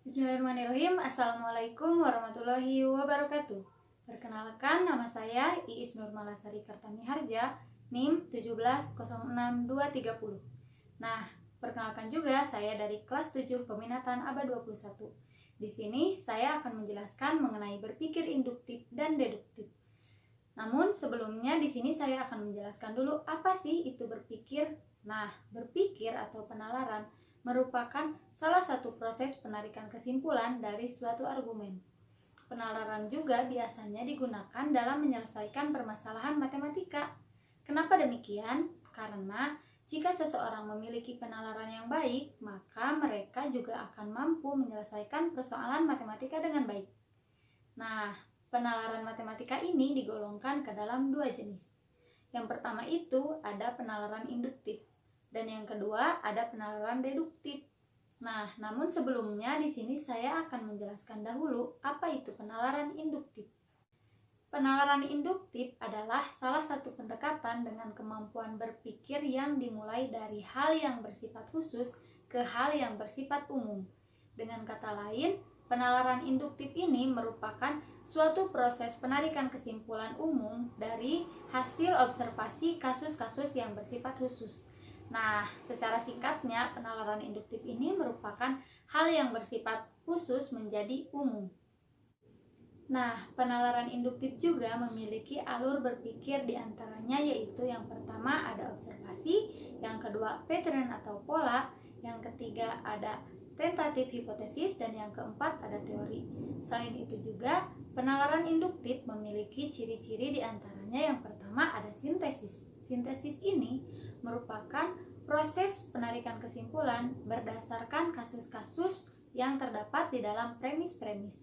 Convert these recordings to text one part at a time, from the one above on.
Bismillahirrahmanirrahim. Assalamualaikum warahmatullahi wabarakatuh. Perkenalkan, nama saya Iis Nurmalasari Kartaniharja, NIM 1706230. Nah, perkenalkan juga saya dari kelas 7 Peminatan ABA 21. Di sini saya akan menjelaskan mengenai berpikir induktif dan deduktif. Namun sebelumnya di sini saya akan menjelaskan dulu apa sih itu berpikir. Nah, berpikir atau penalaran merupakan salah satu proses penarikan kesimpulan dari suatu argumen. Penalaran juga biasanya digunakan dalam menyelesaikan permasalahan matematika. Kenapa demikian? Karena jika seseorang memiliki penalaran yang baik, maka mereka juga akan mampu menyelesaikan persoalan matematika dengan baik. Nah, penalaran matematika ini digolongkan ke dalam dua jenis. Yang pertama itu ada penalaran induktif, dan yang kedua ada penalaran deduktif. Nah, namun sebelumnya di sini saya akan menjelaskan dahulu apa itu penalaran induktif. Penalaran induktif adalah salah satu pendekatan dengan kemampuan berpikir yang dimulai dari hal yang bersifat khusus ke hal yang bersifat umum. Dengan kata lain, penalaran induktif ini merupakan suatu proses penarikan kesimpulan umum dari hasil observasi kasus-kasus yang bersifat khusus. Nah, secara singkatnya, penalaran induktif ini merupakan hal yang bersifat khusus menjadi umum. Nah, penalaran induktif juga memiliki alur berpikir diantaranya, yaitu yang pertama ada observasi, yang kedua pattern atau pola, yang ketiga ada tentatif hipotesis, dan yang keempat ada teori. Selain itu juga, penalaran induktif memiliki ciri-ciri diantaranya yang pertama ada sintesis. Sintesis ini merupakan proses penarikan kesimpulan berdasarkan kasus-kasus yang terdapat di dalam premis-premis.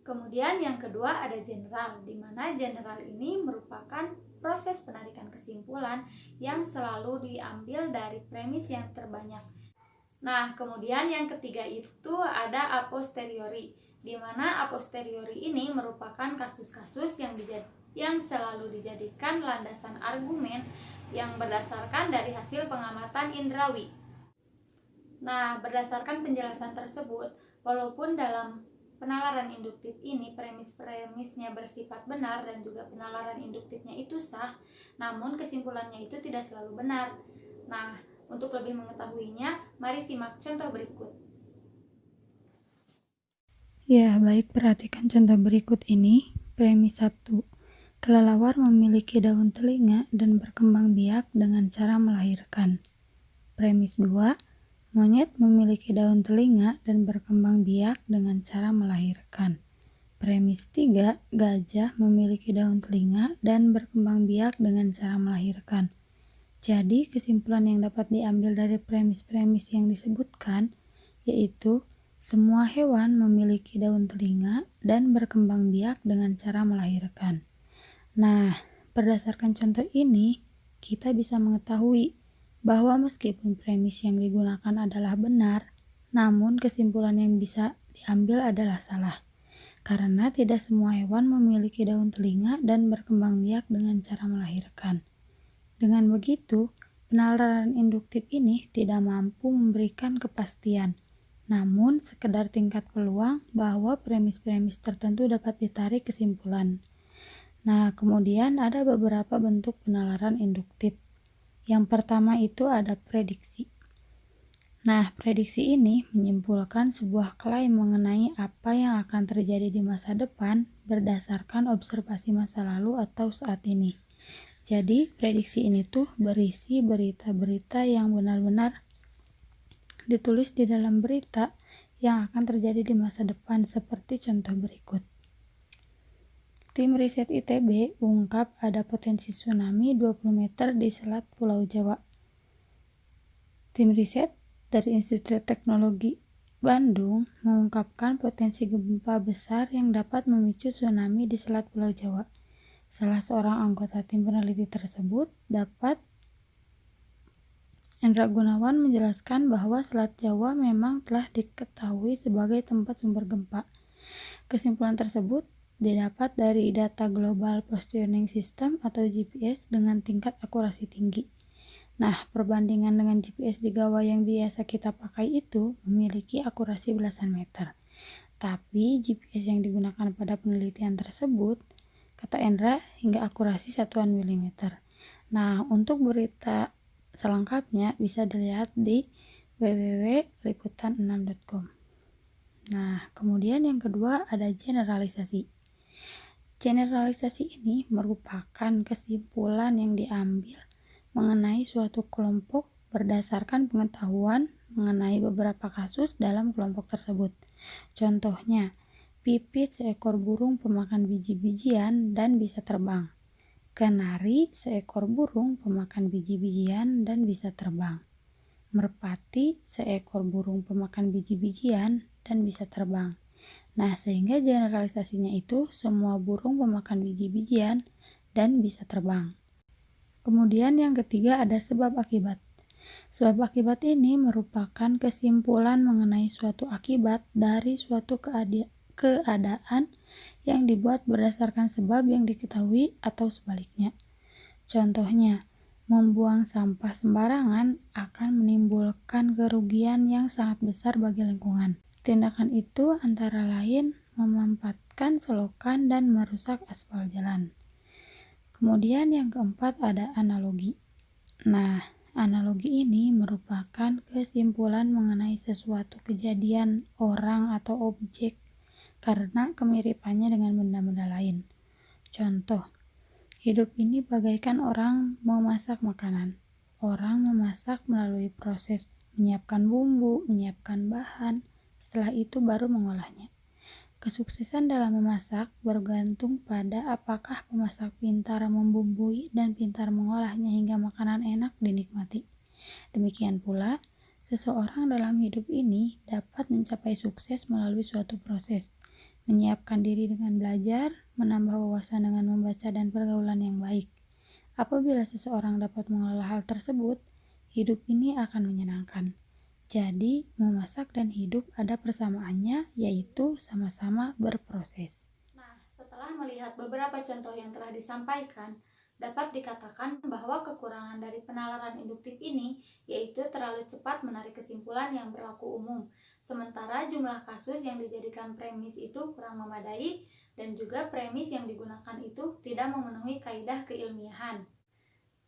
Kemudian yang kedua ada general, di mana general ini merupakan proses penarikan kesimpulan yang selalu diambil dari premis yang terbanyak. Nah, kemudian yang ketiga itu ada a posteriori, di mana a posteriori ini merupakan kasus-kasus yang selalu dijadikan landasan argumen yang berdasarkan dari hasil pengamatan indrawi. Nah, berdasarkan penjelasan tersebut, walaupun dalam penalaran induktif ini premis-premisnya bersifat benar dan juga penalaran induktifnya itu sah, namun kesimpulannya itu tidak selalu benar. Nah, untuk lebih mengetahuinya, mari simak contoh berikut. Ya, baik, perhatikan contoh berikut ini. Premis 1. Kelelawar memiliki daun telinga dan berkembang biak dengan cara melahirkan. Premis 2. Monyet memiliki daun telinga dan berkembang biak dengan cara melahirkan. Premis 3. Gajah memiliki daun telinga dan berkembang biak dengan cara melahirkan. Jadi, kesimpulan yang dapat diambil dari premis-premis yang disebutkan yaitu semua hewan memiliki daun telinga dan berkembang biak dengan cara melahirkan. Nah, berdasarkan contoh ini, kita bisa mengetahui bahwa meskipun premis yang digunakan adalah benar, namun kesimpulan yang bisa diambil adalah salah. Karena tidak semua hewan memiliki daun telinga dan berkembang biak dengan cara melahirkan. Dengan begitu, penalaran induktif ini tidak mampu memberikan kepastian, namun sekedar tingkat peluang bahwa premis-premis tertentu dapat ditarik kesimpulan. Nah, kemudian ada beberapa bentuk penalaran induktif. Yang pertama itu ada prediksi. Nah, prediksi ini menyimpulkan sebuah klaim mengenai apa yang akan terjadi di masa depan berdasarkan observasi masa lalu atau saat ini. Jadi, prediksi ini tuh berisi berita-berita yang benar-benar ditulis di dalam berita yang akan terjadi di masa depan, seperti contoh berikut. Tim riset ITB ungkap ada potensi tsunami 20 meter di Selat Pulau Jawa. Tim riset dari Institut Teknologi Bandung mengungkapkan potensi gempa besar yang dapat memicu tsunami di Selat Pulau Jawa. Salah seorang anggota tim peneliti tersebut, Hendra Gunawan, menjelaskan bahwa Selat Jawa memang telah diketahui sebagai tempat sumber gempa. Kesimpulan tersebut didapat dari data Global Positioning System atau GPS dengan tingkat akurasi tinggi. Nah, perbandingan dengan GPS di gawai yang biasa kita pakai itu memiliki akurasi belasan meter. Tapi GPS yang digunakan pada penelitian tersebut, kata Endra, hingga akurasi satuan milimeter. Nah, untuk berita selengkapnya bisa dilihat di www.liputan6.com. Nah, kemudian yang kedua ada generalisasi. Generalisasi ini merupakan kesimpulan yang diambil mengenai suatu kelompok berdasarkan pengetahuan mengenai beberapa kasus dalam kelompok tersebut. Contohnya, pipit seekor burung pemakan biji-bijian dan bisa terbang. Kenari seekor burung pemakan biji-bijian dan bisa terbang. Merpati seekor burung pemakan biji-bijian dan bisa terbang. Nah, sehingga generalisasinya itu semua burung pemakan biji-bijian dan bisa terbang. Kemudian yang ketiga ada sebab akibat. Sebab akibat ini merupakan kesimpulan mengenai suatu akibat dari suatu keadaan yang dibuat berdasarkan sebab yang diketahui atau sebaliknya. Contohnya, membuang sampah sembarangan akan menimbulkan kerugian yang sangat besar bagi lingkungan. Tindakan itu antara lain memampatkan selokan dan merusak aspal jalan. Kemudian yang keempat ada analogi. Nah, analogi ini merupakan kesimpulan mengenai sesuatu kejadian orang atau objek karena kemiripannya dengan benda-benda lain. Contoh, hidup ini bagaikan orang memasak makanan. Orang memasak melalui proses menyiapkan bumbu, menyiapkan bahan, setelah itu baru mengolahnya. Kesuksesan dalam memasak bergantung pada apakah pemasak pintar membumbui dan pintar mengolahnya hingga makanan enak dinikmati. Demikian pula, seseorang dalam hidup ini dapat mencapai sukses melalui suatu proses, menyiapkan diri dengan belajar, menambah wawasan dengan membaca dan pergaulan yang baik. Apabila seseorang dapat mengelola hal tersebut, hidup ini akan menyenangkan. Jadi, memasak dan hidup ada persamaannya, yaitu sama-sama berproses. Nah, setelah melihat beberapa contoh yang telah disampaikan, dapat dikatakan bahwa kekurangan dari penalaran induktif ini yaitu terlalu cepat menarik kesimpulan yang berlaku umum, sementara jumlah kasus yang dijadikan premis itu kurang memadai dan juga premis yang digunakan itu tidak memenuhi kaidah keilmiahan.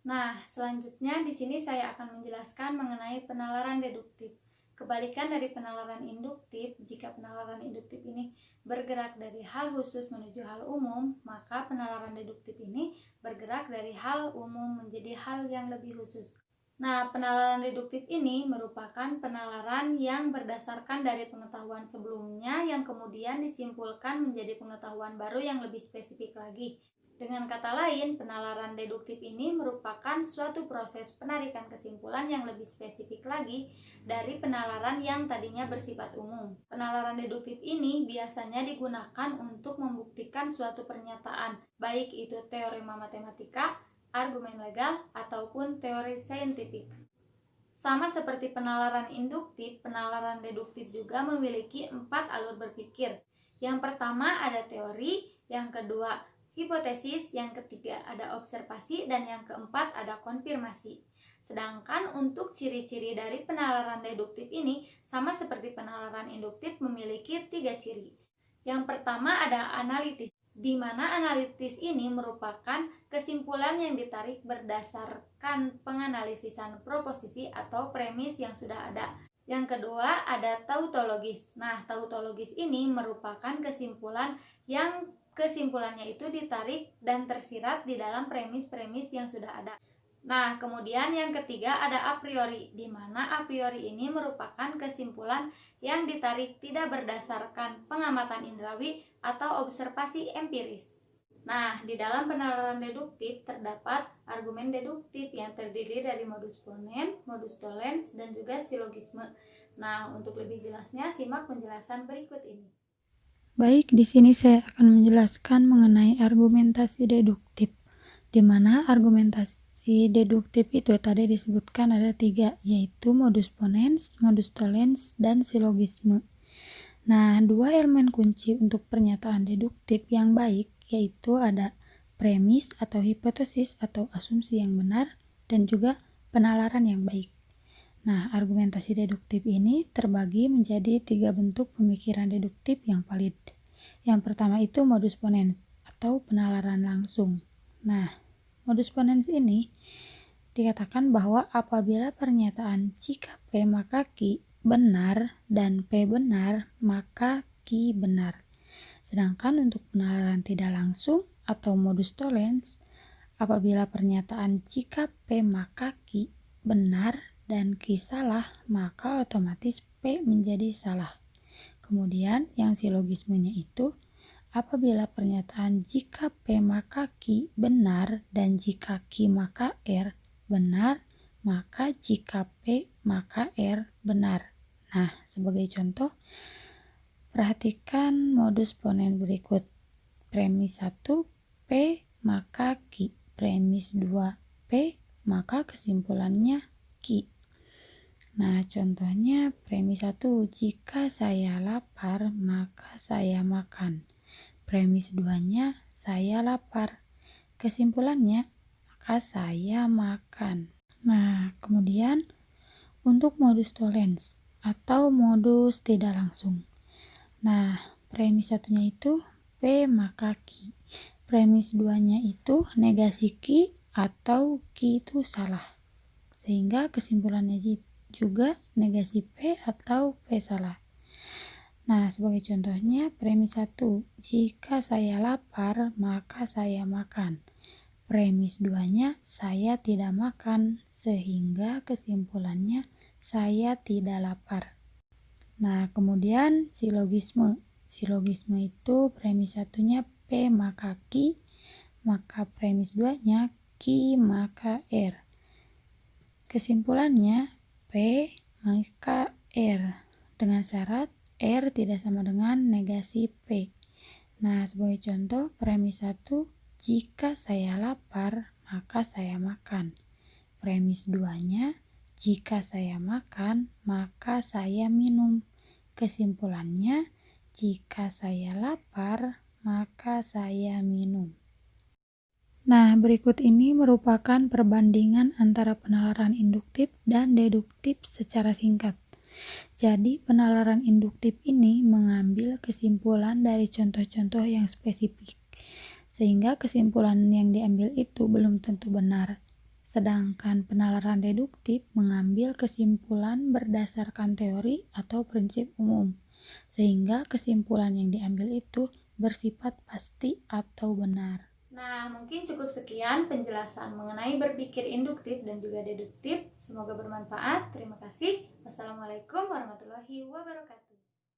Nah, selanjutnya di sini saya akan menjelaskan mengenai penalaran deduktif. Kebalikan dari penalaran induktif, jika penalaran induktif ini bergerak dari hal khusus menuju hal umum, maka penalaran deduktif ini bergerak dari hal umum menjadi hal yang lebih khusus. Nah, penalaran deduktif ini merupakan penalaran yang berdasarkan dari pengetahuan sebelumnya yang kemudian disimpulkan menjadi pengetahuan baru yang lebih spesifik lagi. Dengan kata lain, penalaran deduktif ini merupakan suatu proses penarikan kesimpulan yang lebih spesifik lagi dari penalaran yang tadinya bersifat umum. Penalaran deduktif ini biasanya digunakan untuk membuktikan suatu pernyataan, baik itu teorema matematika, argumen legal, ataupun teori saintifik. Sama seperti penalaran induktif, penalaran deduktif juga memiliki 4 alur berpikir. Yang pertama ada teori, yang kedua hipotesis, yang ketiga ada observasi, dan yang keempat ada konfirmasi. Sedangkan untuk ciri-ciri dari penalaran deduktif ini sama seperti penalaran induktif memiliki 3 ciri. Yang pertama ada analitis, di mana analitis ini merupakan kesimpulan yang ditarik berdasarkan penganalisisan proposisi atau premis yang sudah ada. Yang kedua ada tautologis. Nah, tautologis ini merupakan kesimpulan yang kesimpulannya itu ditarik dan tersirat di dalam premis-premis yang sudah ada. Nah, kemudian yang ketiga ada a priori, di mana a priori ini merupakan kesimpulan yang ditarik tidak berdasarkan pengamatan indrawi atau observasi empiris. Nah, di dalam penalaran deduktif terdapat argumen deduktif yang terdiri dari modus ponens, modus tollens, dan juga silogisme. Nah, untuk lebih jelasnya simak penjelasan berikut ini. Baik, di sini saya akan menjelaskan mengenai argumentasi deduktif, di mana argumentasi deduktif itu tadi disebutkan ada 3, yaitu modus ponens, modus tollens, dan silogisme. Nah, 2 elemen kunci untuk pernyataan deduktif yang baik yaitu ada premis atau hipotesis atau asumsi yang benar, dan juga penalaran yang baik. Nah, argumentasi deduktif ini terbagi menjadi 3 bentuk pemikiran deduktif yang valid. Yang pertama itu modus ponens atau penalaran langsung. Nah, modus ponens ini dikatakan bahwa apabila pernyataan jika P maka Q benar dan P benar maka Q benar. Sedangkan untuk penalaran tidak langsung atau modus tollens, apabila pernyataan jika P maka Q benar dan Q salah, maka otomatis P menjadi salah. Kemudian yang silogismenya itu, apabila pernyataan jika P maka Q benar dan jika Q maka R benar, maka jika P maka R benar. Nah, sebagai contoh, perhatikan modus ponens berikut. Premis 1, P maka Q. Premis 2, P maka kesimpulannya Q. Nah, contohnya premis 1, jika saya lapar maka saya makan. Premis 2-nya, saya lapar. Kesimpulannya, maka saya makan. Nah, kemudian untuk modus tollens atau modus tidak langsung. Nah, premis 1-nya itu P maka Q. Premis 2-nya itu negasi Q atau Q itu salah. Sehingga kesimpulannya juga negasi P atau P salah. Nah, sebagai contohnya premis 1, jika saya lapar maka saya makan. Premis 2-nya, saya tidak makan, sehingga kesimpulannya saya tidak lapar. Nah, kemudian silogisme. Silogisme itu premis 1-nya P maka Q, maka premis 2-nya Q maka R. Kesimpulannya P maka R dengan syarat R tidak sama dengan negasi P. Nah, sebagai contoh premis 1, jika saya lapar maka saya makan. Premis 2-nya, jika saya makan maka saya minum. Kesimpulannya, jika saya lapar maka saya minum. Nah, berikut ini merupakan perbandingan antara penalaran induktif dan deduktif secara singkat. Jadi, penalaran induktif ini mengambil kesimpulan dari contoh-contoh yang spesifik, sehingga kesimpulan yang diambil itu belum tentu benar. Sedangkan penalaran deduktif mengambil kesimpulan berdasarkan teori atau prinsip umum, sehingga kesimpulan yang diambil itu bersifat pasti atau benar. Nah, mungkin cukup sekian penjelasan mengenai berpikir induktif dan juga deduktif. Semoga bermanfaat. Terima kasih. Wassalamualaikum warahmatullahi wabarakatuh.